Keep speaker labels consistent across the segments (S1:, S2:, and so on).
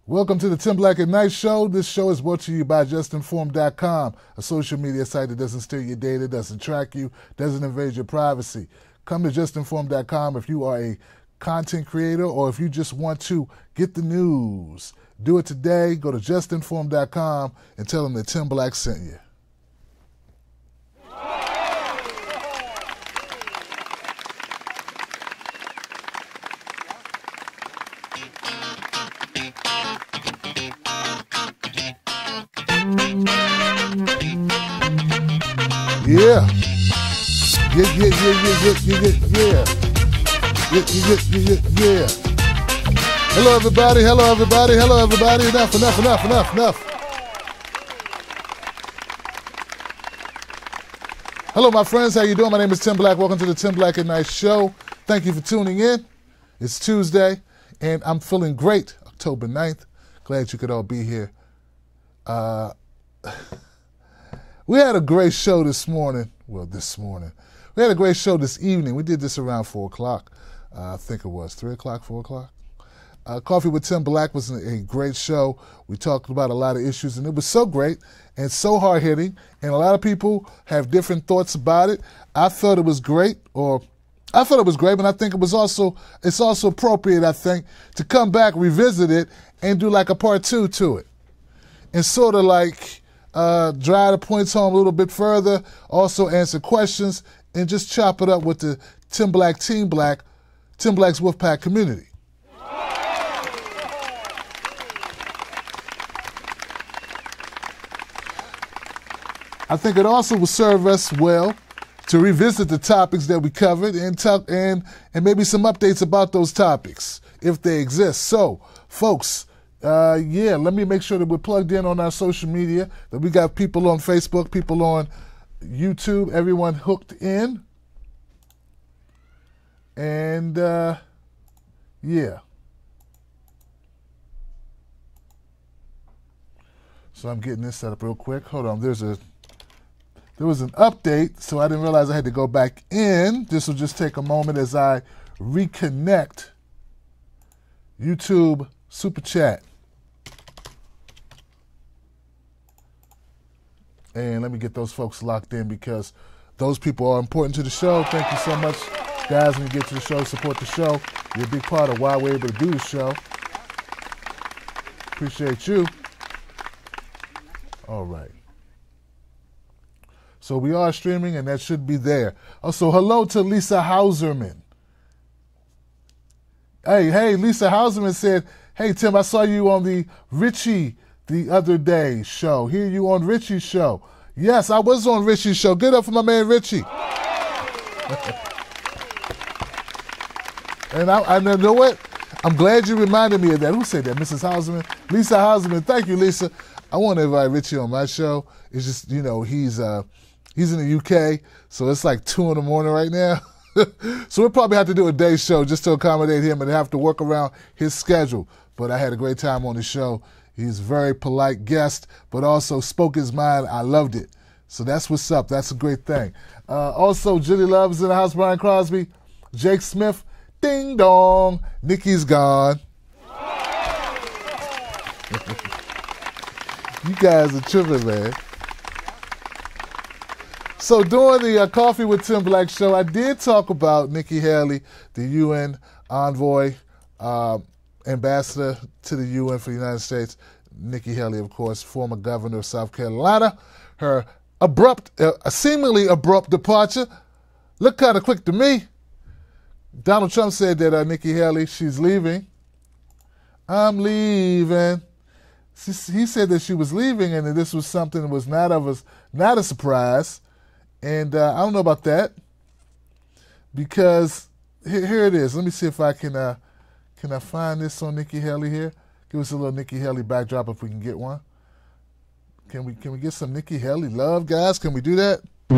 S1: Welcome to the Tim Black at Night Show. This show is brought to you by justinformed.com, a social media site that doesn't steal your data, doesn't track you, doesn't invade your privacy. Come to justinformed.com if you are a content creator or if you just want to get the news. Do it today. Go to justinformed.com and tell them that Tim Black sent you. Yeah. Yeah. Hello, everybody. Enough. Hello, my friends. How you doing? My name is Tim Black. Welcome to the Tim Black at Night Show. Thank you for tuning in. It's Tuesday, and I'm feeling great. October 9th. Glad you could all be here. We had a great show this morning. Well, this morning. We had a great show this evening. We did this around 4 o'clock. I think it was 3 o'clock, 4 o'clock. Coffee with Tim Black was a great show. We talked about a lot of issues, and it was so great and so hard-hitting, and a lot of people have different thoughts about it. I thought it was great, but I think it's also appropriate, I think, to come back, revisit it, and do like a part 2 to it. And sort of like drive the points home a little bit further, also answer questions, and just chop it up with the Tim Black's Wolfpack community. I think it also will serve us well to revisit the topics that we covered and maybe some updates about those topics if they exist. So, folks, let me make sure that we're plugged in on our social media, that we got people on Facebook, people on YouTube, everyone hooked in. And, So I'm getting this set up real quick. Hold on, there was an update, so I didn't realize I had to go back in. This will just take a moment as I reconnect YouTube Super Chat. And let me get those folks locked in because those people are important to the show. Thank you so much, guys. When you get to the show, support the show. You're a big part of why we're able to do the show. Appreciate you. All right. So we are streaming, and that should be there. Also, hello to Lisa Hauserman. Hey, Lisa Hauserman said, hey, Tim, I saw you on the Richie the other day show. Hear you on Richie's show. Yes, I was on Richie's show. Get up for my man Richie. And I know what? I'm glad you reminded me of that. Who said that? Mrs. Hauserman? Lisa Hauserman. Thank you, Lisa. I want to invite Richie on my show. It's just, he's in the UK, so it's like 2 in the morning right now. So we'll probably have to do a day show just to accommodate him and have to work around his schedule. But I had a great time on the show. He's a very polite guest, but also spoke his mind. I loved it. So that's what's up. That's a great thing. Also, Julie Love's in the house, Brian Crosby, Jake Smith, ding dong, Nikki's gone. You guys are tripping, man. So during the Coffee with Tim Black show, I did talk about Nikki Haley, the UN envoy, ambassador to the UN for the United States. Nikki Haley, of course, former governor of South Carolina. Her seemingly abrupt departure looked kind of quick to me. Donald Trump said that Nikki Haley, she's leaving. I'm leaving. He said that she was leaving and that this was something that was not a surprise. And I don't know about that because here it is. Let me see if I can I find this on Nikki Haley here. Give us a little Nikki Haley backdrop if we can get one. Can we get some Nikki Haley love, guys? Can we do that? Do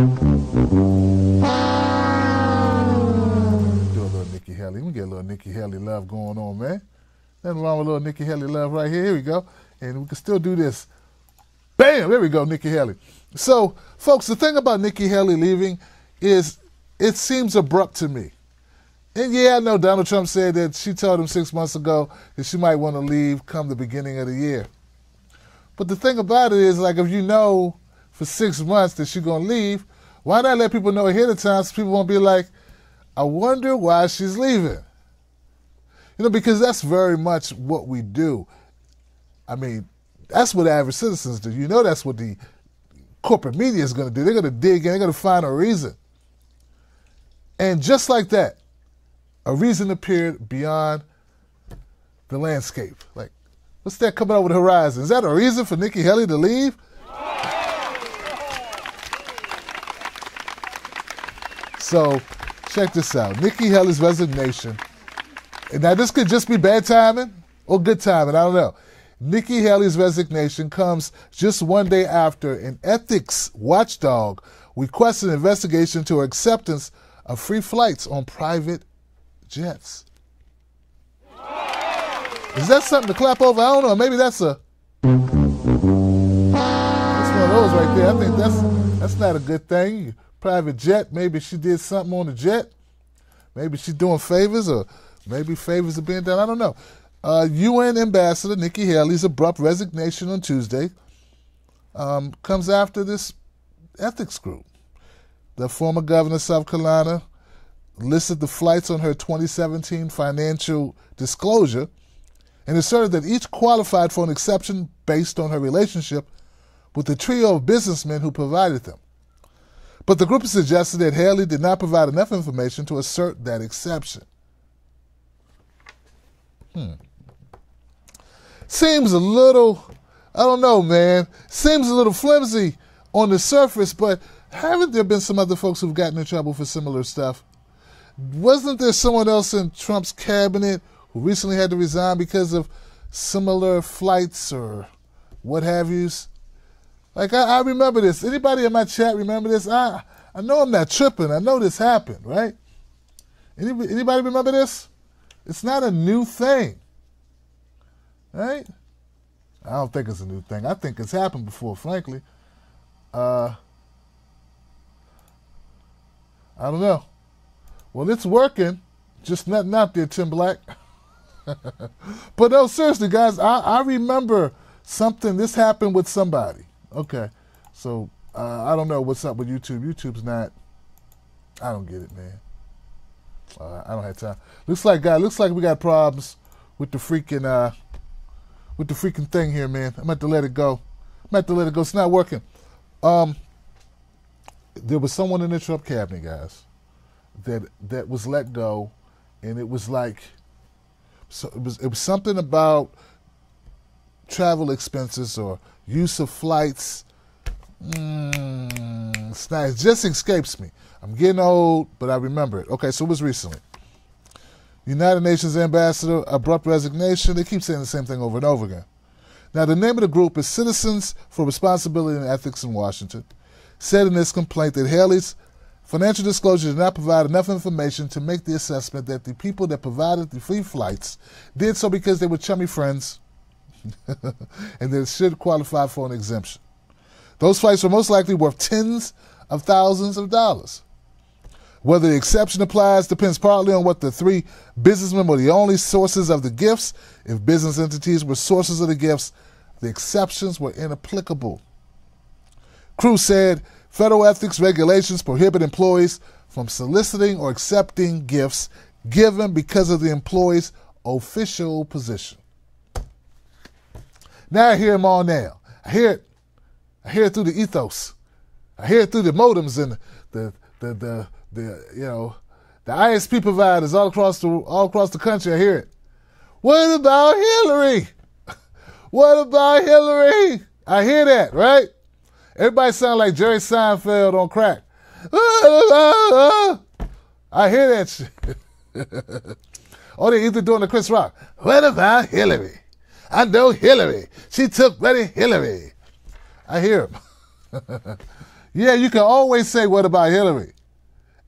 S1: a little Nikki Haley. We get a little Nikki Haley love going on, man. Nothing wrong with a little Nikki Haley love right here. Here we go. And we can still do this. Bam! There we go, Nikki Haley. So, folks, the thing about Nikki Haley leaving is it seems abrupt to me. And yeah, I know Donald Trump said that she told him 6 months ago that she might want to leave come the beginning of the year. But the thing about it is, like, if you know for 6 months that she's going to leave, why not let people know ahead of time so people won't be like, I wonder why she's leaving? You know, because that's very much what we do. I mean, that's what average citizens do. You know that's what the corporate media is going to do. They're going to dig in. They're going to find a reason. And just like that, a reason appeared beyond the landscape. Like, what's that coming over the horizon? Is that a reason for Nikki Haley to leave? So, check this out. Nikki Haley's resignation. And now, this could just be bad timing or good timing. I don't know. Nikki Haley's resignation comes just one day after an ethics watchdog requested an investigation into her acceptance of free flights on private jets. Is that something to clap over? I don't know. Maybe that's one of those right there. I think that's not a good thing. Private jet. Maybe she did something on the jet. Maybe she's doing favors, or maybe favors are being done. I don't know. UN Ambassador Nikki Haley's abrupt resignation on Tuesday comes after this ethics group. The former governor of South Carolina listed the flights on her 2017 financial disclosure and asserted that each qualified for an exception based on her relationship with the trio of businessmen who provided them. But the group suggested that Haley did not provide enough information to assert that exception. Seems a little, I don't know, man. Seems a little flimsy on the surface, but haven't there been some other folks who've gotten in trouble for similar stuff? Wasn't there someone else in Trump's cabinet who recently had to resign because of similar flights or what have yous? Like, I remember this. Anybody in my chat remember this? I know I'm not tripping. I know this happened, right? Anybody remember this? It's not a new thing, right? I don't think it's a new thing. I think it's happened before, frankly. I don't know. Well, it's working. Just nothing out there, Tim Black. But no, seriously, guys, I remember something. This happened with somebody. Okay. So, I don't know what's up with YouTube. YouTube's not, I don't get it, man. I don't have time. Looks like we got problems with the freaking thing here, man. I'm going to let it go. It's not working. There was someone in the Trump cabinet, guys, that was let go, and it was like, so it was something about travel expenses or use of flights. It just escapes me. I'm getting old, but I remember it. Okay, so it was recently. United Nations Ambassador, abrupt resignation. They keep saying the same thing over and over again. Now, the name of the group is Citizens for Responsibility and Ethics in Washington, said in this complaint that Haley's financial disclosure did not provide enough information to make the assessment that the people that provided the free flights did so because they were chummy friends and that it should qualify for an exemption. Those flights were most likely worth tens of thousands of dollars. Whether the exception applies depends partly on what the three businessmen were the only sources of the gifts. If business entities were sources of the gifts, the exceptions were inapplicable. Cruz said federal ethics regulations prohibit employees from soliciting or accepting gifts given because of the employee's official position. Now I hear them all now. I hear it through the ethos. I hear it through the modems and the ISP providers all across the country. I hear it. What about Hillary? What about Hillary? I hear that, right? Everybody sound like Jerry Seinfeld on crack. I hear that shit. Or they either doing the Chris Rock. What about Hillary? I know Hillary. She took Buddy Hillary. I hear him. Yeah, you can always say, what about Hillary?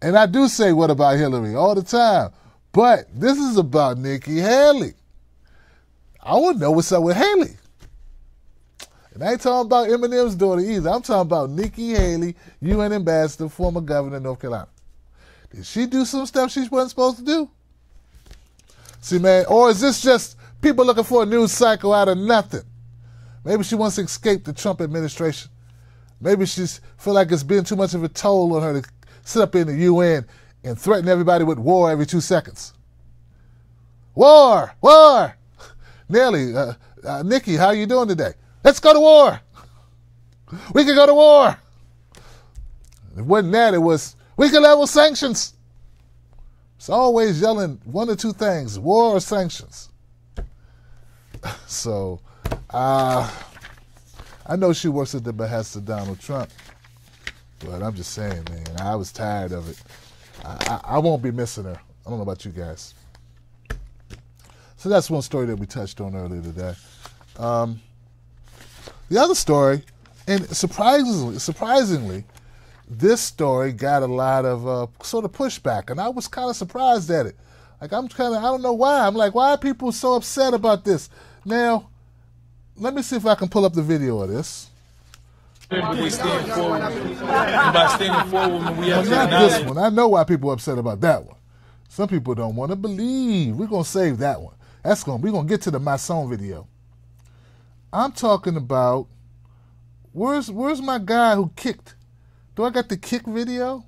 S1: And I do say, what about Hillary all the time. But this is about Nikki Haley. I want to know what's up with Haley. And I ain't talking about Eminem's daughter either. I'm talking about Nikki Haley, UN ambassador, former governor of North Carolina. Did she do some stuff she wasn't supposed to do? See, man, or is this just people looking for a news cycle out of nothing? Maybe she wants to escape the Trump administration. Maybe she's feel like it's been too much of a toll on her to sit up in the UN and threaten everybody with war every 2 seconds. War! War! Nelly, Nikki, how you doing today? Let's go to war! We can go to war! It wasn't that, it was, we can level sanctions. It's always yelling one or two things, war or sanctions. So, I know she works at the behest of Donald Trump, but I'm just saying, man, I was tired of it. I won't be missing her. I don't know about you guys. So that's one story that we touched on earlier today. The other story, and surprisingly, this story got a lot of sort of pushback, and I was kind of surprised at it. Like, I don't know why. I'm like, why are people so upset about this? Now, let me see if I can pull up the video of this.
S2: Not this
S1: one. I know why people are upset about that one. Some people don't want to believe. We're going to save that one. We're going to get to the My Song video. I'm talking about, where's my guy who kicked? Do I got the kick video?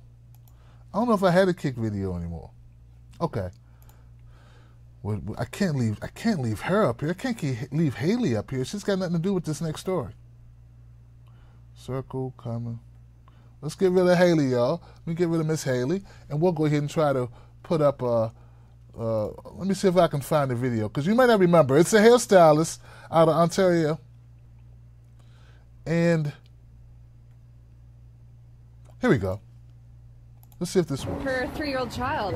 S1: I don't know if I had a kick video anymore. Okay. Well, I can't leave her up here. I can't leave Haley up here. She's got nothing to do with this next story. Circle coming. Let's get rid of Haley, y'all. Let me get rid of Miss Haley, and we'll go ahead and try to put up let me see if I can find the video, because you might not remember. It's a hairstylist out of Ontario. And here we go. Let's see if this works.
S3: Her 3-year-old child.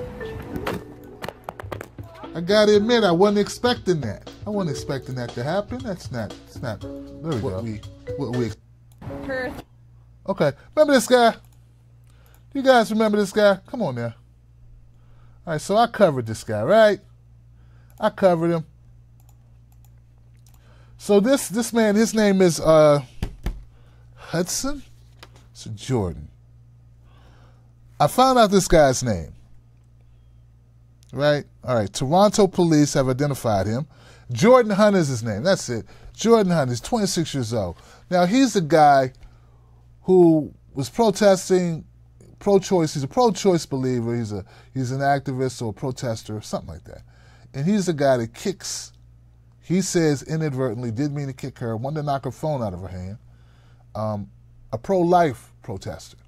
S1: I gotta admit, I wasn't expecting that. I wasn't expecting that to happen. It's not. There we go.
S3: Her.
S1: Okay, remember this guy? You guys remember this guy? Come on now. All right, so I covered this guy, right? I covered him. So this man, his name is Hudson? It's Jordan. I found out this guy's name. Right? All right, Toronto police have identified him. Jordan Hunt is his name. That's it. Jordan Hunt is 26 years old. Now, he's the guy who was protesting pro-choice. He's a pro-choice believer. He's an activist or a protester, something like that. And he's the guy that kicks, he says inadvertently, didn't mean to kick her, wanted to knock her phone out of her hand, a pro-life protester.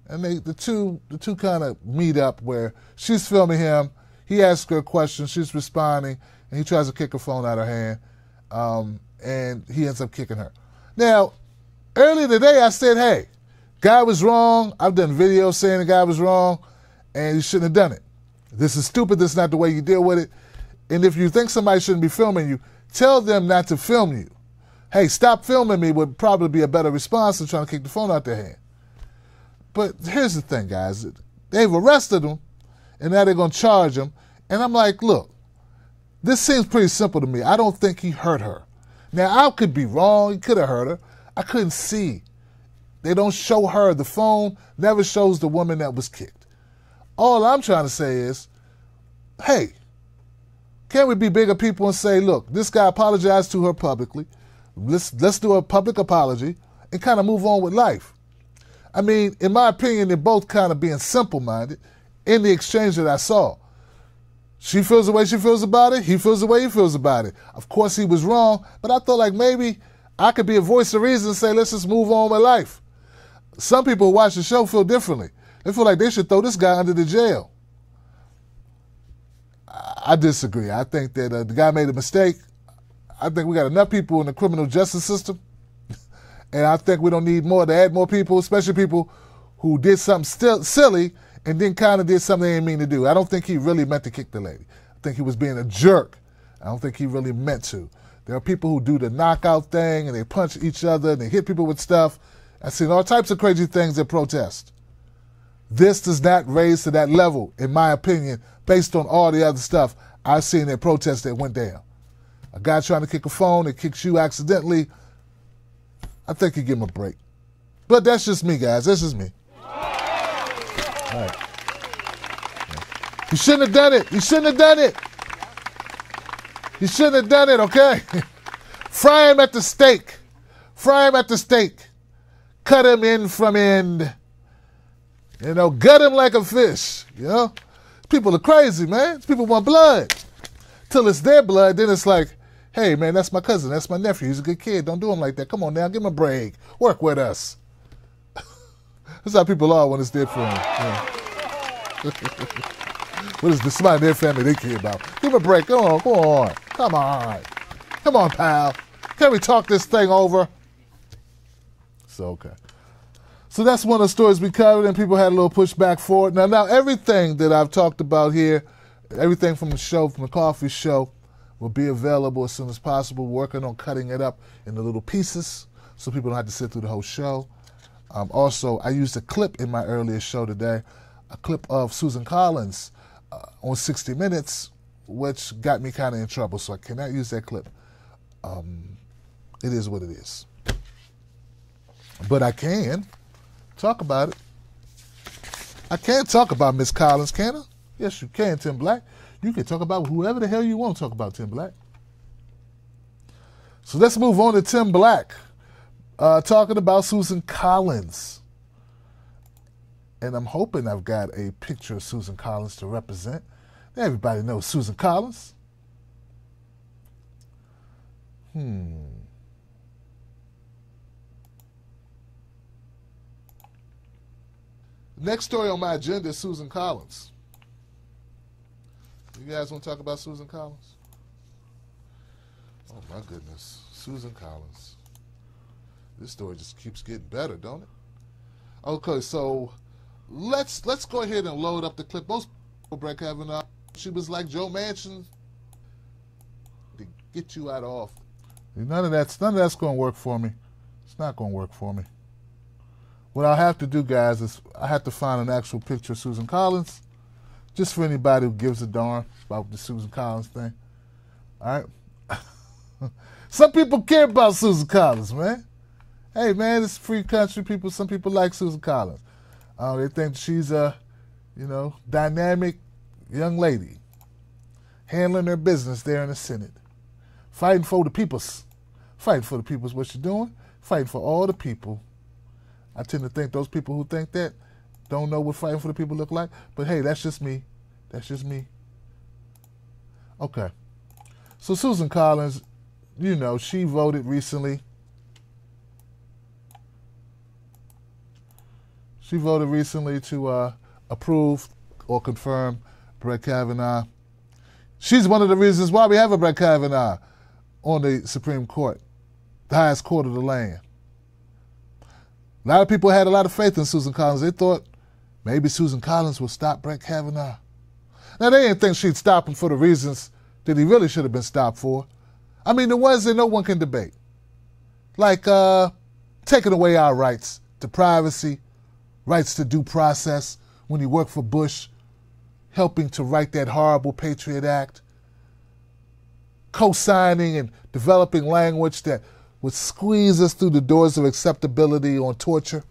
S1: And the two kind of meet up where she's filming him, he asks her a question, she's responding, and he tries to kick her phone out of her hand, and he ends up kicking her. Now, earlier today I said, hey, guy was wrong. I've done videos saying the guy was wrong, and he shouldn't have done it. This is stupid. This is not the way you deal with it. And if you think somebody shouldn't be filming you, tell them not to film you. Hey, stop filming me would probably be a better response than trying to kick the phone out their hand. But here's the thing, guys. They've arrested him, and now they're going to charge him. And I'm like, look, this seems pretty simple to me. I don't think he hurt her. Now, I could be wrong. He could have hurt her. I couldn't see. They don't show her. The phone never shows the woman that was kicked. All I'm trying to say is, hey, can't we be bigger people and say, look, this guy apologized to her publicly. Let's do a public apology and kind of move on with life. I mean, in my opinion, they're both kind of being simple-minded in the exchange that I saw. She feels the way she feels about it. He feels the way he feels about it. Of course, he was wrong, but I thought like maybe I could be a voice of reason and say, let's just move on with life. Some people who watch the show feel differently. They feel like they should throw this guy under the jail. I disagree. I think that the guy made a mistake. I think we got enough people in the criminal justice system, and I think we don't need more to add more people, especially people who did something silly and then kind of did something they didn't mean to do. I don't think he really meant to kick the lady. I think he was being a jerk. I don't think he really meant to. There are people who do the knockout thing and they punch each other and they hit people with stuff. I've seen all types of crazy things at protest. This does not raise to that level, in my opinion, based on all the other stuff I've seen at protests that went down. A guy trying to kick a phone that kicks you accidentally, I think you give him a break. But that's just me, guys. That's just me. All right. You shouldn't have done it. You shouldn't have done it. You shouldn't have done it, okay? Fry him at the stake. Fry him at the stake. Cut him end from end. You know, gut him like a fish. You know? People are crazy, man. People want blood. Till it's their blood, then it's like, hey, man, that's my cousin. That's my nephew. He's a good kid. Don't do him like that. Come on now. Give him a break. Work with us. That's how people are when it's their friend. Yeah. What is this? Somebody in their family they care about. Give him a break. Come on. Come on, pal. Can we talk this thing over? So, okay. So that's one of the stories we covered, and people had a little pushback for it. Now, everything that I've talked about here, everything from the show, from the coffee show, will be available as soon as possible. Working on cutting it up into little pieces so people don't have to sit through the whole show. Also, I used a clip in my earlier show today, a clip of Susan Collins on 60 Minutes, which got me kind of in trouble, so I cannot use that clip. It is what it is. But I can talk about it. I can't talk about Miss Collins, can I? Yes, you can, Tim Black. You can talk about whoever the hell you want to talk about, Tim Black. So let's move on to Tim Black, talking about Susan Collins. And I'm hoping I've got a picture of Susan Collins to represent. Everybody knows Susan Collins. Next story on my agenda is Susan Collins. You guys want to talk about Susan Collins? Oh my goodness, Susan Collins. This story just keeps getting better, don't it? Okay, so let's go ahead and load up the clip. Most people, Brett Kavanaugh, she was like Joe Manchin to get you out of office. None of that's going to work for me. It's not going to work for me. What I'll have to do, guys, is I have to find an actual picture of Susan Collins, just for anybody who gives a darn about the Susan Collins thing. All right? Some people care about Susan Collins, man. Hey, man, it's a free country. Some people like Susan Collins. They think she's a, dynamic young lady, handling her business there in the Senate, fighting for the peoples. Fighting for the people's what you're doing. Fighting for all the people. I tend to think those people who think that don't know what fighting for the people look like. But hey, that's just me. That's just me. Okay. So Susan Collins, she voted recently. She voted recently to approve or confirm Brett Kavanaugh. She's one of the reasons why we have a Brett Kavanaugh on the Supreme Court, the highest court of the land. A lot of people had a lot of faith in Susan Collins. They thought maybe Susan Collins would stop Brett Kavanaugh. Now, they didn't think she'd stop him for the reasons that he really should have been stopped for. I mean, the ones that no one can debate. Like taking away our rights to privacy, rights to due process when he worked for Bush, helping to write that horrible Patriot Act, co-signing and developing language that would squeeze us through the doors of acceptability on torture,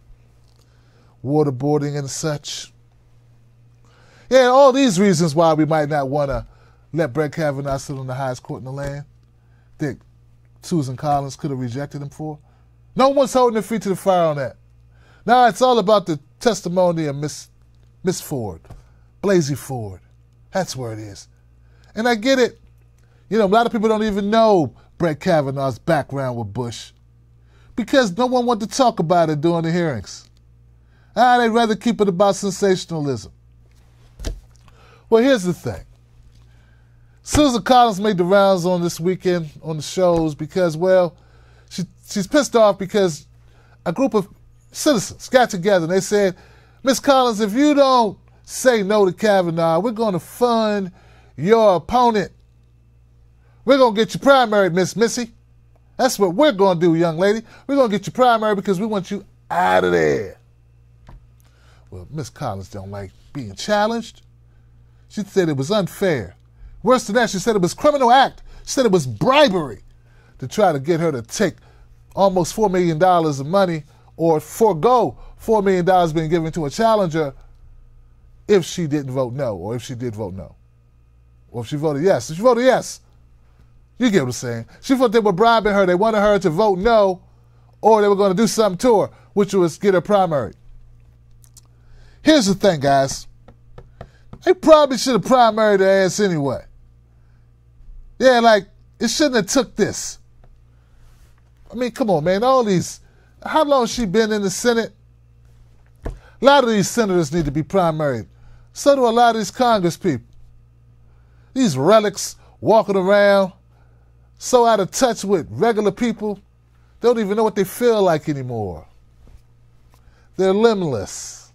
S1: waterboarding and such. Yeah, all these reasons why we might not want to let Brett Kavanaugh sit on the highest court in the land that Susan Collins could have rejected him for. No one's holding their feet to the fire on that. Now it's all about the testimony of Miss Ford, Blasey Ford. That's where it is. And I get it. A lot of people don't even know Brett Kavanaugh's background with Bush because no one wanted to talk about it during the hearings. They'd rather keep it about sensationalism. Well, here's the thing. Susan Collins made the rounds on this weekend on the shows because, she's pissed off because a group of citizens got together and they said, Miss Collins, if you don't say no to Kavanaugh, we're going to fund your opponent. We're going to get you primary, Miss Missy. That's what we're going to do, young lady. We're going to get you primary because we want you out of there. Well, Miss Collins don't like being challenged. She said it was unfair. Worse than that, she said it was criminal act. She said it was bribery to try to get her to take almost $4 million of money or forego $4 million being given to a challenger if she didn't vote no, or if she did vote no. Or if she voted yes. If she voted yes, You get what I'm saying? She thought they were bribing her. They wanted her to vote no, or they were going to do something to her, which was get her primary. Here's the thing, guys. They probably should have primaried their ass anyway. Yeah, like, it shouldn't have took this. I mean, come on, man. All these, how long has she been in the Senate? A lot of these senators need to be primaried. So do a lot of these Congress people. These relics walking around, so out of touch with regular people, they don't even know what they feel like anymore. They're limbless.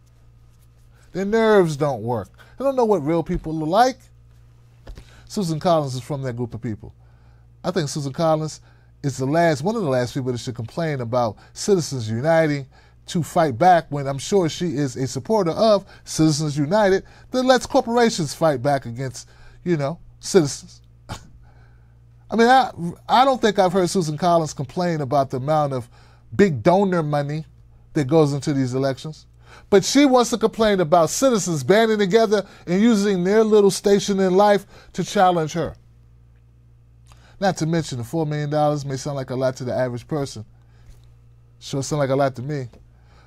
S1: Their nerves don't work. They don't know what real people are like. Susan Collins is from that group of people. I think Susan Collins is one of the last people that should complain about Citizens Uniting to fight back, when I'm sure she is a supporter of Citizens United that lets corporations fight back against, citizens. I mean, I don't think I've heard Susan Collins complain about the amount of big donor money that goes into these elections. But she wants to complain about citizens banding together and using their little station in life to challenge her. Not to mention the $4 million may sound like a lot to the average person. Sure sound like a lot to me.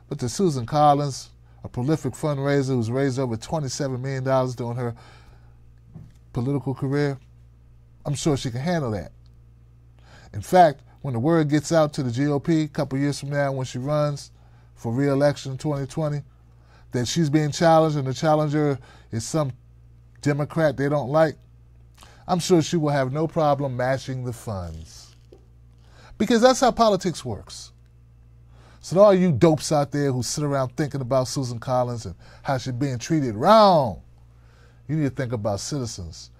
S1: But to Susan Collins, a prolific fundraiser who's raised over $27 million during her political career, I'm sure she can handle that. In fact, when the word gets out to the GOP a couple years from now when she runs for re-election in 2020, that she's being challenged and the challenger is some Democrat they don't like, I'm sure she will have no problem matching the funds. Because that's how politics works. So to all you dopes out there who sit around thinking about Susan Collins and how she's being treated wrong, you need to think about citizens,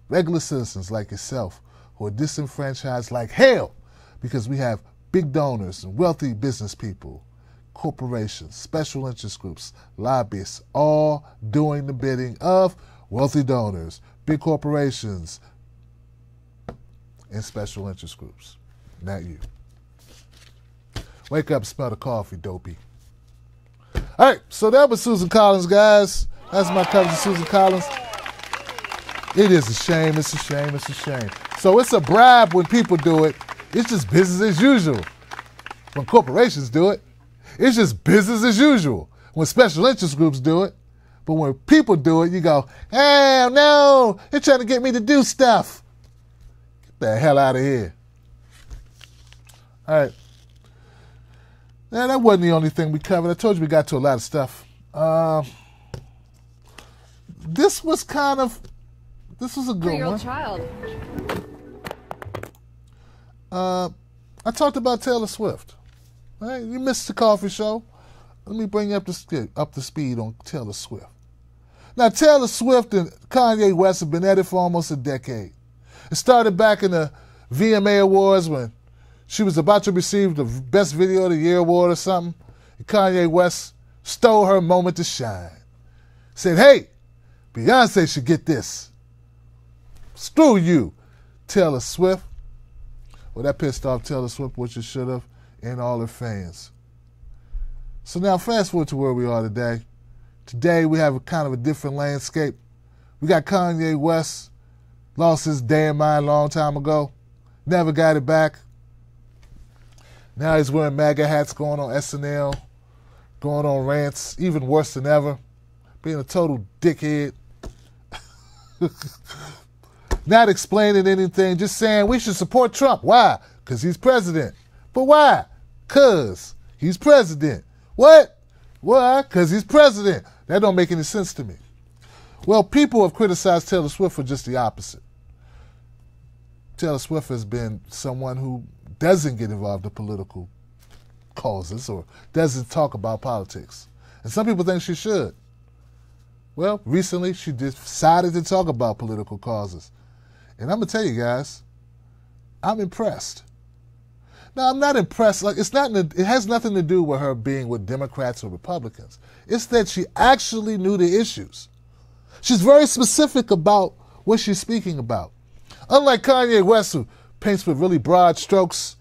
S1: regular citizens like yourself, who are disenfranchised like hell because we have big donors and wealthy business people, corporations, special interest groups, lobbyists, all doing the bidding of wealthy donors, big corporations, and special interest groups. Not you. Wake up, smell the coffee, dopey. All right, so that was Susan Collins, guys. That's my cousin, Susan Collins. It is a shame, it's a shame, it's a shame. So it's a bribe when people do it. It's just business as usual. When corporations do it, it's just business as usual. When special interest groups do it. But when people do it, you go, oh, no, they're trying to get me to do stuff. Get the hell out of here. All right. Now, that wasn't the only thing we covered. I told you we got to a lot of stuff. This was a good
S3: 3-year-old
S1: one.
S3: child.
S1: I talked about Taylor Swift. All right, you missed the coffee show. Let me bring you up to speed on Taylor Swift. Now, Taylor Swift and Kanye West have been at it for almost a decade. It started back in the VMA Awards when she was about to receive the Best Video of the Year award or something. And Kanye West stole her moment to shine. Said, hey, Beyonce should get this. Screw you, Taylor Swift. Well, that pissed off Taylor Swift, which it should have, and all her fans. So now fast forward to where we are today. Today we have a kind of a different landscape. We got Kanye West, lost his damn mind a long time ago, never got it back. Now he's wearing MAGA hats, going on SNL, going on rants, even worse than ever, being a total dickhead. Not explaining anything, just saying we should support Trump. Why? Because he's president. But why? Because he's president. What? Why? Because he's president. That don't make any sense to me. Well, people have criticized Taylor Swift for just the opposite. Taylor Swift has been someone who doesn't get involved in political causes or doesn't talk about politics. And some people think she should. Well, recently she decided to talk about political causes. And I'm going to tell you guys, I'm impressed. Now, I'm not impressed. Like, it has nothing to do with her being with Democrats or Republicans. It's that she actually knew the issues. She's very specific about what she's speaking about. Unlike Kanye West, who paints with really broad strokes,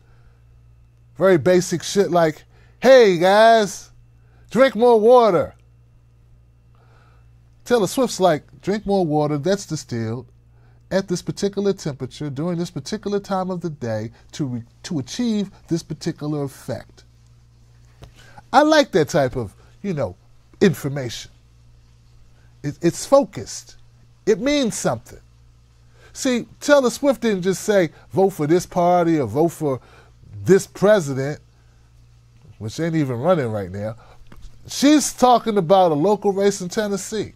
S1: very basic shit like, hey, guys, drink more water. Taylor Swift's like, drink more water, that's distilled. at this particular temperature during this particular time of the day to achieve this particular effect. I like that type of, information. It's focused. It means something. See, Taylor Swift didn't just say, vote for this party or vote for this president, which ain't even running right now. She's talking about a local race in Tennessee.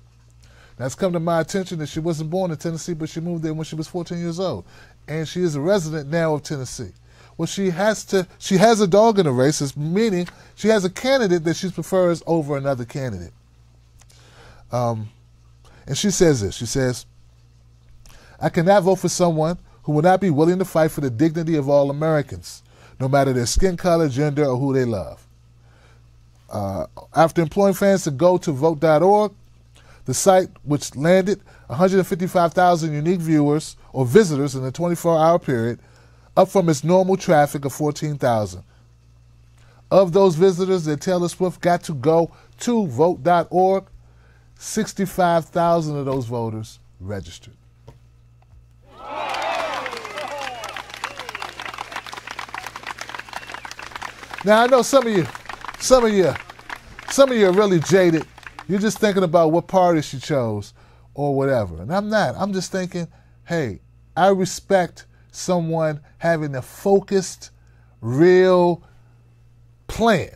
S1: That's come to my attention that she wasn't born in Tennessee, but she moved there when she was 14 years old. And she is a resident now of Tennessee. Well, she has a dog in the race, meaning she has a candidate that she prefers over another candidate. And she says this. She says, I cannot vote for someone who will not be willing to fight for the dignity of all Americans, no matter their skin color, gender, or who they love. After employing fans to go to vote.org, the site, which landed 155,000 unique viewers or visitors in a 24-hour period, up from its normal traffic of 14,000. Of those visitors that Taylor Swift got to go to vote.org, 65,000 of those voters registered. Now I know some of you are really jaded. You're just thinking about what party she chose or whatever. And I'm not. I'm just thinking, hey, I respect someone having a focused, real plan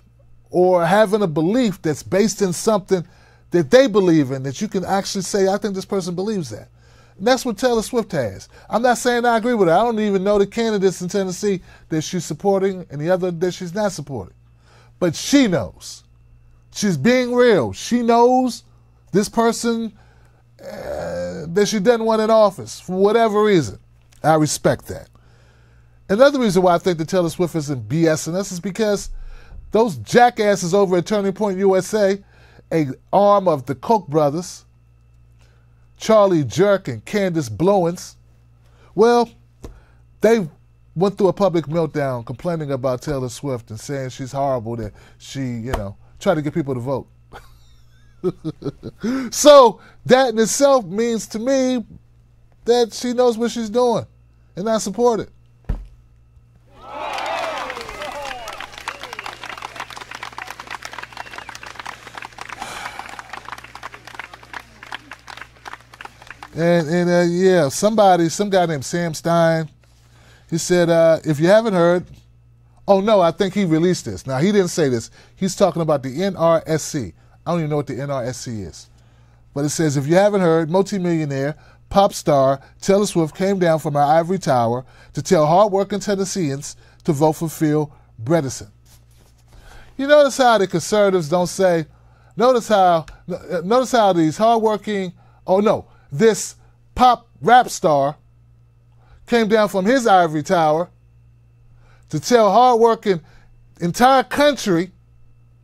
S1: or having a belief that's based in something that they believe in, that you can actually say, I think this person believes that. And that's what Taylor Swift has. I'm not saying I agree with her. I don't even know the candidates in Tennessee that she's supporting and the other that she's not supporting. But she knows. She's being real. She knows this person that she doesn't want in office for whatever reason. I respect that. Another reason why I think that Taylor Swift isn't BSing us is because those jackasses over at Turning Point USA, an arm of the Koch brothers, Charlie Jerk and Candace Blowens, well, they went through a public meltdown complaining about Taylor Swift and saying she's horrible, that she, tried to get people to vote. So that in itself means to me that she knows what she's doing, and I support it. And some guy named Sam Stein, he said, if you haven't heard, oh no, I think he released this. Now he didn't say this. He's talking about the NRSC. I don't even know what the NRSC is. But it says, if you haven't heard, multimillionaire, pop star Taylor Swift came down from her ivory tower to tell hardworking Tennesseans to vote for Phil Bredesen. You notice how the conservatives don't say, notice how these hardworking, this pop rap star came down from his ivory tower to tell hardworking entire country,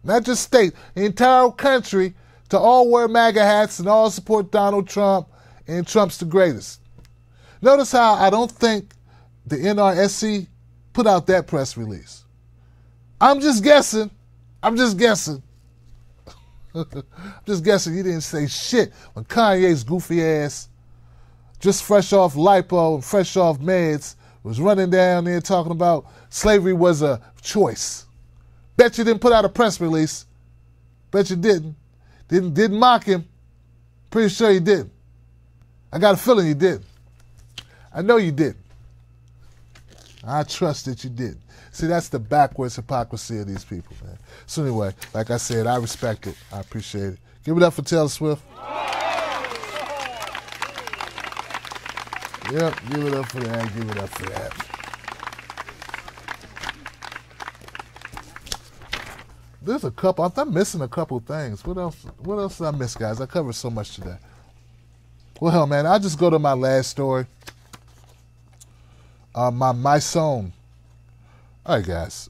S1: not just state, the entire country, to all wear MAGA hats and all support Donald Trump and Trump's the greatest. Notice how I don't think the NRSC put out that press release. I'm just guessing. I'm just guessing you didn't say shit when Kanye's goofy ass, just fresh off lipo and fresh off meds, was running down there talking about slavery was a choice. Bet you didn't put out a press release. Bet you didn't. Didn't mock him. Pretty sure you didn't. I got a feeling you didn't. I know you didn't. I trust that you did. See, that's the backwards hypocrisy of these people, man. So anyway, like I said, I respect it. I appreciate it. Give it up for Taylor Swift. Yep, give it up for that. Give it up for that. There's a couple. I'm missing a couple things. What else did I miss, guys? I covered so much today. Well, hell, man, I'll just go to my last story. My song. All right, guys.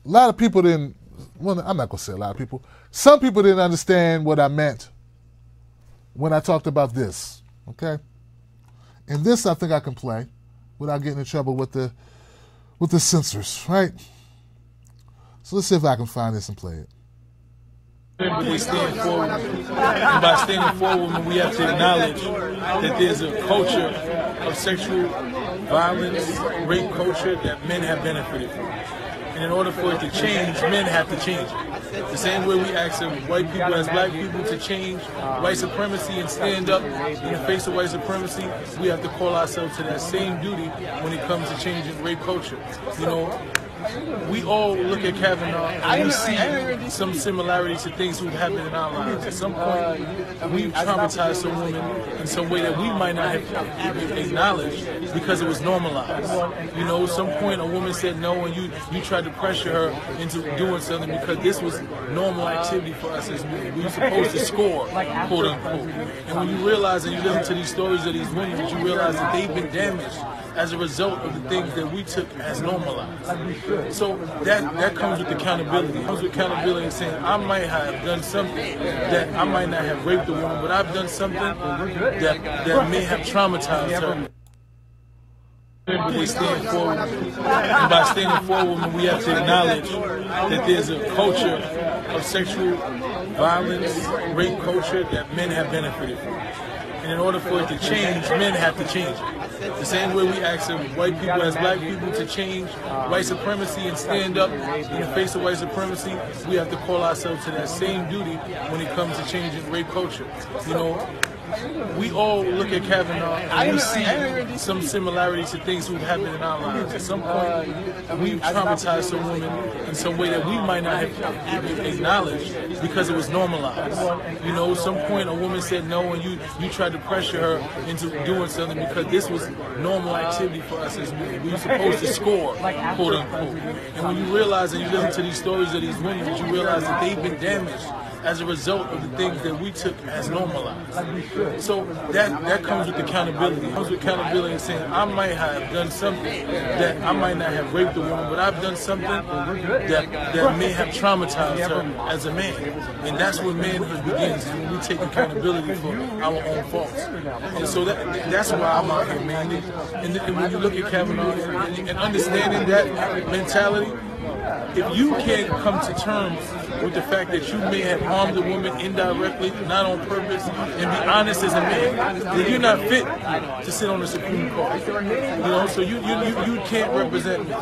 S1: A lot of people didn't, well, I'm not going to say a lot of people. Some people didn't understand what I meant when I talked about this, okay? And this I think I can play without getting in trouble with the censors, right? So let's see if I can find this and play it.
S2: We stand forward, and by standing forward, we have to acknowledge that there's a culture of sexual violence, rape culture that men have benefited from. And in order for it to change, men have to change it. The same way we ask white people as black people to change white supremacy and stand up in the face of white supremacy, we have to call ourselves to that same duty when it comes to changing rape culture. You know, we all look at Kavanaugh and we see some similarities to things who've happened in our lives. At some point, we've traumatized some women in some way that we might not have even acknowledged because it was normalized. You know, at some point a woman said no and you tried to pressure her into doing something because this was normal activity for us as men. We were supposed to score, quote unquote. And when you realize and you listen to these stories of these women, you realize that they've been damaged as a result of the things that we took as normalized. So that comes with accountability. It comes with accountability and saying, I might have done something that I might not have raped a woman, but I've done something that may have traumatized her. They stand forward. And by standing forward, we have to acknowledge that there's a culture of sexual violence, rape culture that men have benefited from. And in order for it to change, men have to change it. The same way we ask white people as black people to change white supremacy and stand up in the face of white supremacy, we have to call ourselves to that same duty when it comes to changing rape culture. You know, we all look at Kavanaugh and we see some similarities to things who've happened in our lives. At some point, we've traumatized some women in some way that we might not have even acknowledged because it was normalized. You know, at some point a woman said no and you tried to pressure her into doing something because this was normal activity for us as men. We were supposed to score, quote unquote. And when you realize and you listen to these stories of these women, you realize that they've been damaged as a result of the things that we took as normalized. So that comes with accountability. It comes with accountability and saying, I might have done something that I might not have raped a woman, but I've done something that may have traumatized her as a man. And that's where manhood begins, is when we take accountability for our own faults. And so that's why I'm out here, man. And when you look at Kavanaugh and understanding that mentality, if you can't come to terms with the fact that you may have harmed a woman indirectly, not on purpose, and be honest as a man, then you're not fit to sit on the Supreme Court. You know, so you can't represent me.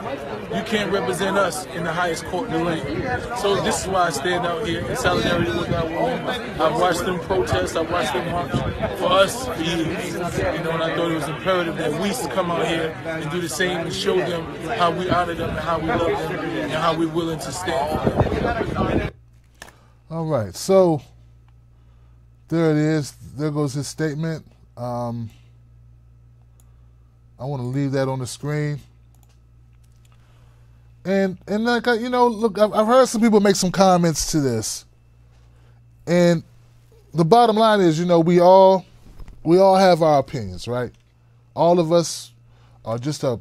S2: You can't represent us in the highest court in the land. So this is why I stand out here in solidarity with our women. I've watched them protest, I've watched them march for us for years. You know, and I thought it was imperative that we come out here and do the same and show them how we honor them and how we love them and how we're willing to stand.
S1: All right, so there it is. There goes his statement. I want to leave that on the screen. And like, you know, look, I've heard some people make some comments to this, and the bottom line is, you know, we all have our opinions, right? All of us are just the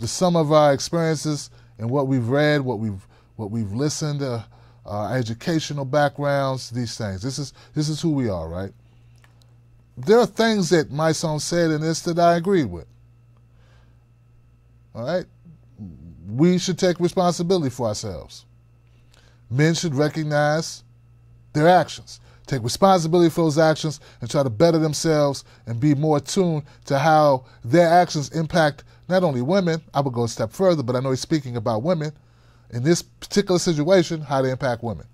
S1: sum of our experiences and what we've read, what we've listened to, our educational backgrounds, these things. This is who we are, right? There are things that my son said in this that I agreed with. All right? We should take responsibility for ourselves. Men should recognize their actions, take responsibility for those actions, and try to better themselves and be more attuned to how their actions impact not only women. I would go a step further, but I know he's speaking about women. In this particular situation, how they impact women.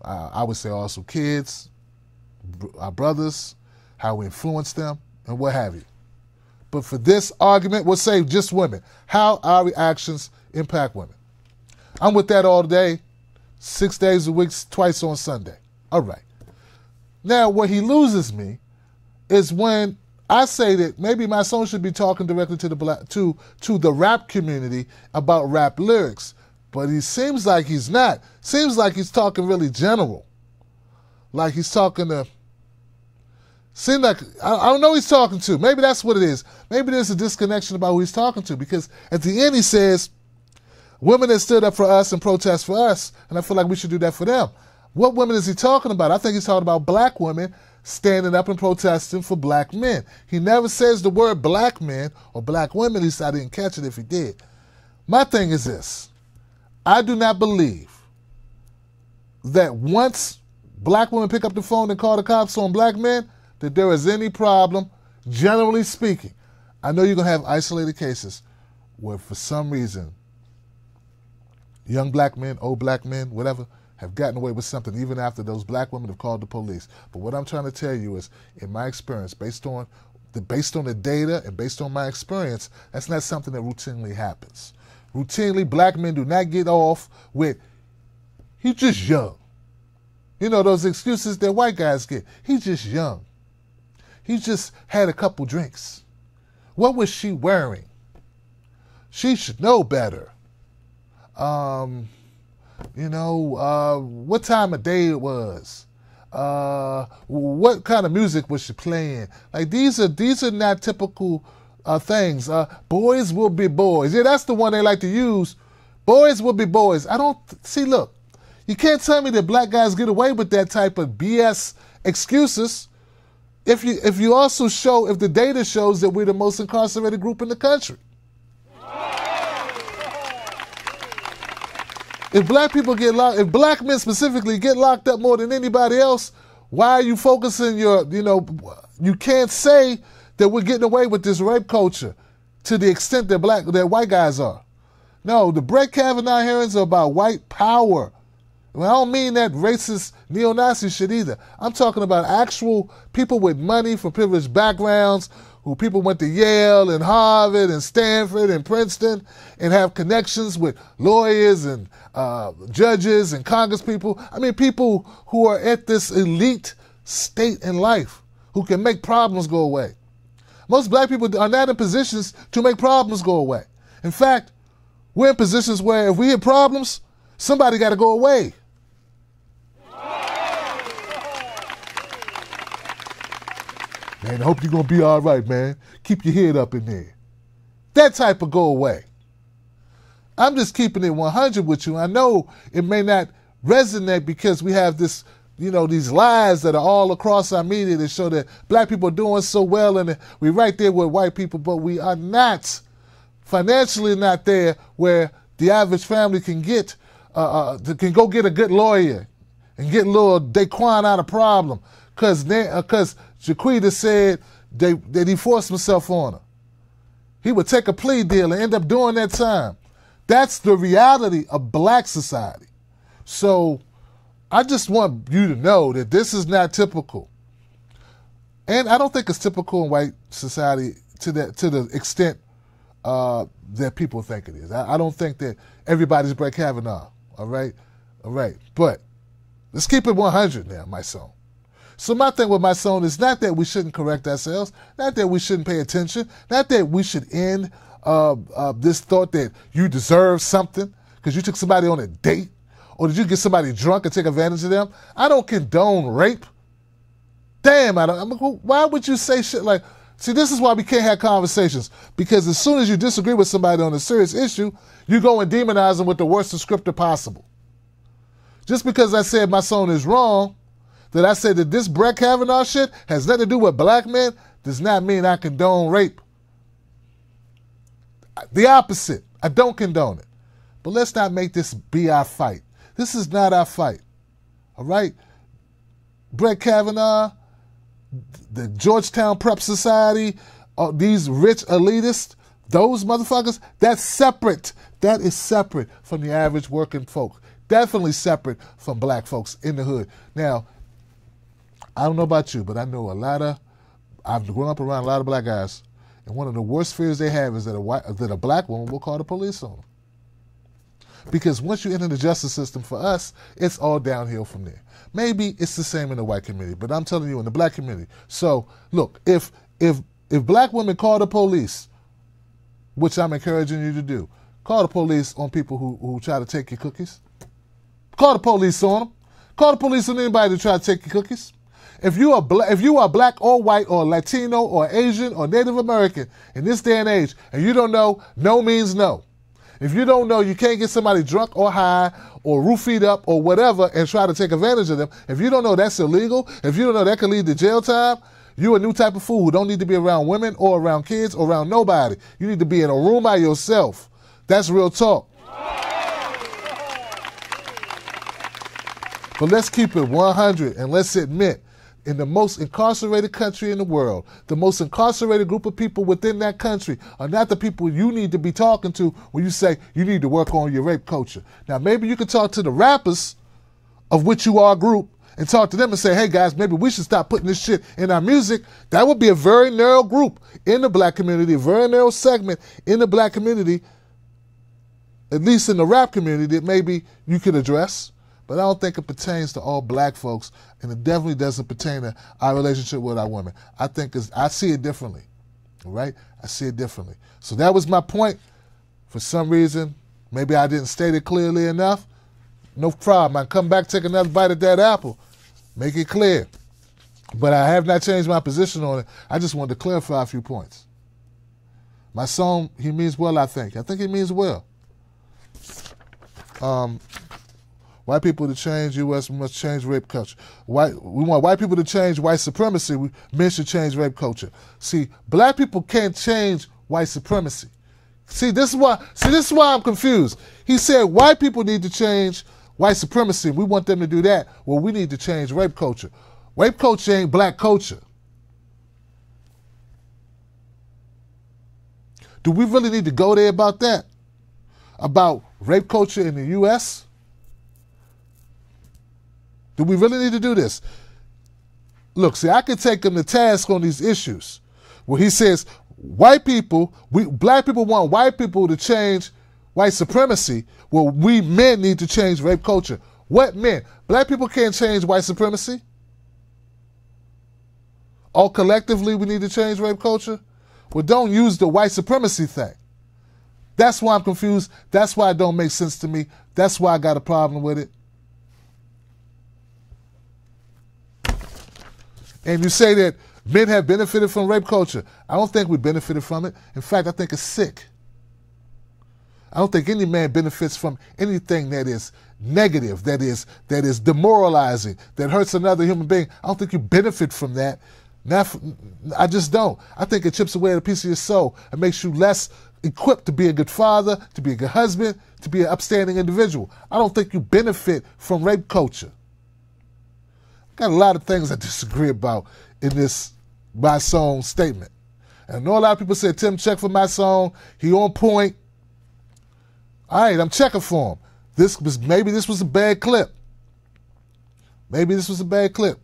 S1: I would say also kids, our brothers, how we influence them, and what have you. But for this argument, we'll say just women. How our actions impact women. I'm with that all day, 6 days a week, twice on Sunday. All right. Now, where he loses me is when I say that maybe my son should be talking directly to the rap community about rap lyrics. But he seems like he's not. Seems like he's talking really general. Like he's talking to... Seems like... I don't know who he's talking to. Maybe that's what it is. Maybe there's a disconnection about who he's talking to. Because at the end he says, women that stood up for us and protest for us, and I feel like we should do that for them. What women is he talking about? I think he's talking about black women standing up and protesting for black men. He never says the word black men or black women. At least I didn't catch it if he did. My thing is this. I do not believe that once black women pick up the phone and call the cops on black men, that there is any problem, generally speaking. I know you're going to have isolated cases where for some reason young black men, old black men, whatever, have gotten away with something even after those black women have called the police. But what I'm trying to tell you is, in my experience, based on the data and based on my experience, that's not something that routinely happens. Routinely, black men do not get off with, he's just young. You know, those excuses that white guys get. He's just young. He just had a couple drinks. What was she wearing? She should know better. What time of day it was. What kind of music was she playing? Like, these are not typical things. Boys will be boys. Yeah, that's the one they like to use. Boys will be boys. Look, you can't tell me that black guys get away with that type of BS excuses if you also show, if the data shows that we're the most incarcerated group in the country. If black people get locked, if black men specifically get locked up more than anybody else, why are you focusing you can't say that we're getting away with this rape culture to the extent that white guys are. No, the Brett Kavanaugh hearings are about white power. I don't mean that racist neo-Nazi shit either. I'm talking about actual people with money from privileged backgrounds, who people went to Yale and Harvard and Stanford and Princeton and have connections with lawyers and judges and congresspeople. I mean, people who are at this elite state in life who can make problems go away. Most black people are not in positions to make problems go away. In fact, we're in positions where if we have problems, somebody got to go away. Man, I hope you're going to be all right, man. Keep your head up in there. That type of go away. I'm just keeping it 100 with you. I know it may not resonate because we have this, these lies that are all across our media that show that black people are doing so well and we're right there with white people, but we are not, financially not there where the average family can can go get a good lawyer and get little Daquan out of problem because Jaquita said that he forced himself on her. He would take a plea deal and end up doing that time. That's the reality of black society. So I just want you to know that this is not typical. And I don't think it's typical in white society to the extent that people think it is. I don't think that everybody's Brett Kavanaugh, all right? All right, but let's keep it 100 now, my son. So my thing with my son is not that we shouldn't correct ourselves, not that we shouldn't pay attention, not that we should end this thought that you deserve something because you took somebody on a date or did you get somebody drunk and take advantage of them. I don't condone rape. Damn, why would you say shit like, see, this is why we can't have conversations, because as soon as you disagree with somebody on a serious issue, you go and demonize them with the worst descriptor possible. Just because I said my son is wrong, that I said that this Brett Kavanaugh shit has nothing to do with black men, does not mean I condone rape. The opposite. I don't condone it. But let's not make this be our fight. This is not our fight. All right? Brett Kavanaugh, the Georgetown Prep Society, these rich elitists, those motherfuckers, that's separate. That is separate from the average working folk. Definitely separate from black folks in the hood. Now, I don't know about you, but I know I've grown up around a lot of black guys, and one of the worst fears they have is that a black woman will call the police on them. Because once you enter the justice system, for us, it's all downhill from there. Maybe it's the same in the white community, but I'm telling you, in the black community. So, look, if black women call the police, which I'm encouraging you to do, call the police on people who try to take your cookies. Call the police on them. Call the police on anybody who try to take your cookies. If you are black or white or Latino or Asian or Native American in this day and age, and you don't know, no means no. If you don't know, you can't get somebody drunk or high or roofied up or whatever and try to take advantage of them. If you don't know that's illegal, if you don't know that can lead to jail time, you're a new type of fool who don't need to be around women or around kids or around nobody. You need to be in a room by yourself. That's real talk. But let's keep it 100 and let's admit in the most incarcerated country in the world, the most incarcerated group of people within that country are not the people you need to be talking to when you say you need to work on your rape culture. Now, maybe you can talk to the rappers of which you are a group and talk to them and say, hey guys, maybe we should stop putting this shit in our music. That would be a very narrow group in the black community, a very narrow segment in the black community, at least in the rap community, that maybe you could address. But I don't think it pertains to all black folks, and it definitely doesn't pertain to our relationship with our women. I see it differently, all right? I see it differently. So that was my point. For some reason, maybe I didn't state it clearly enough. No problem. I come back, take another bite at that apple, make it clear. But I have not changed my position on it. I just wanted to clarify a few points. My song, he means well, I think. I think he means well. White people to change, U.S. must change rape culture. We want white people to change white supremacy. Men should change rape culture. See, black people can't change white supremacy. See, this is why I'm confused. He said white people need to change white supremacy. We want them to do that. Well, we need to change rape culture. Rape culture ain't black culture. Do we really need to go there about that? About rape culture in the U.S.? Do we really need to do this? Look, see, I could take him to task on these issues where he says black people want white people to change white supremacy. Well, we men need to change rape culture. What men? Black people can't change white supremacy? All collectively we need to change rape culture? Well, don't use the white supremacy thing. That's why I'm confused. That's why it don't make sense to me. That's why I got a problem with it. And you say that men have benefited from rape culture. I don't think we benefited from it. In fact, I think it's sick. I don't think any man benefits from anything that is negative, that is demoralizing, that hurts another human being. I don't think you benefit from that. I just don't. I think it chips away at a piece of your soul and makes you less equipped to be a good father, to be a good husband, to be an upstanding individual. I don't think you benefit from rape culture. Got a lot of things I disagree about in this my song statement. And I know a lot of people say, Tim, check for my song. He on point. All right, I'm checking for him. Maybe this was a bad clip. Maybe this was a bad clip.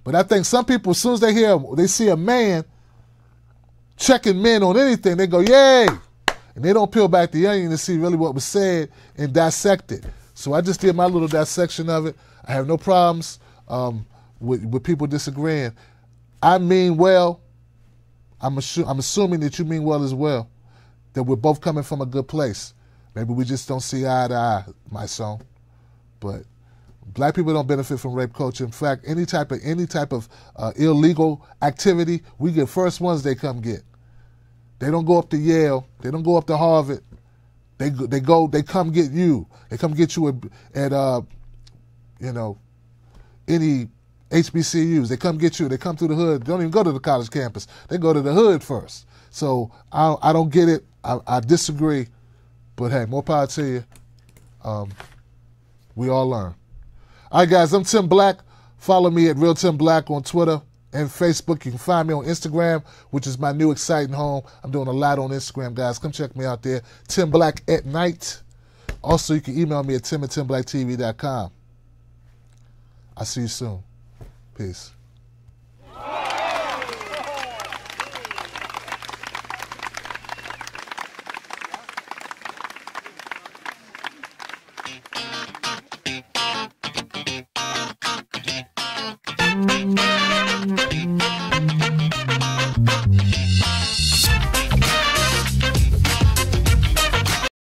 S1: But I think some people, as soon as they see a man checking men on anything, they go, yay! And they don't peel back the onion to see really what was said and dissect it. So I just did my little dissection of it. I have no problems with people disagreeing. I mean well. I'm assuming that you mean well as well, that we're both coming from a good place. Maybe we just don't see eye to eye, my son. But black people don't benefit from rape culture. In fact, any type of illegal activity, we get first ones they come get. They don't go up to Yale. They don't go up to Harvard. They come get you. They come get you at any HBCUs. They come get you. They come through the hood. They don't even go to the college campus. They go to the hood first. So I don't get it. I disagree. But hey, more power to you. We all learn. All right, guys, I'm Tim Black. Follow me at Real Tim Black on Twitter and Facebook. You can find me on Instagram, which is my new exciting home. I'm doing a lot on Instagram, guys. Come check me out there. Tim Black at night. Also, you can email me at tim@timblacktv.com. I'll see you soon. Peace.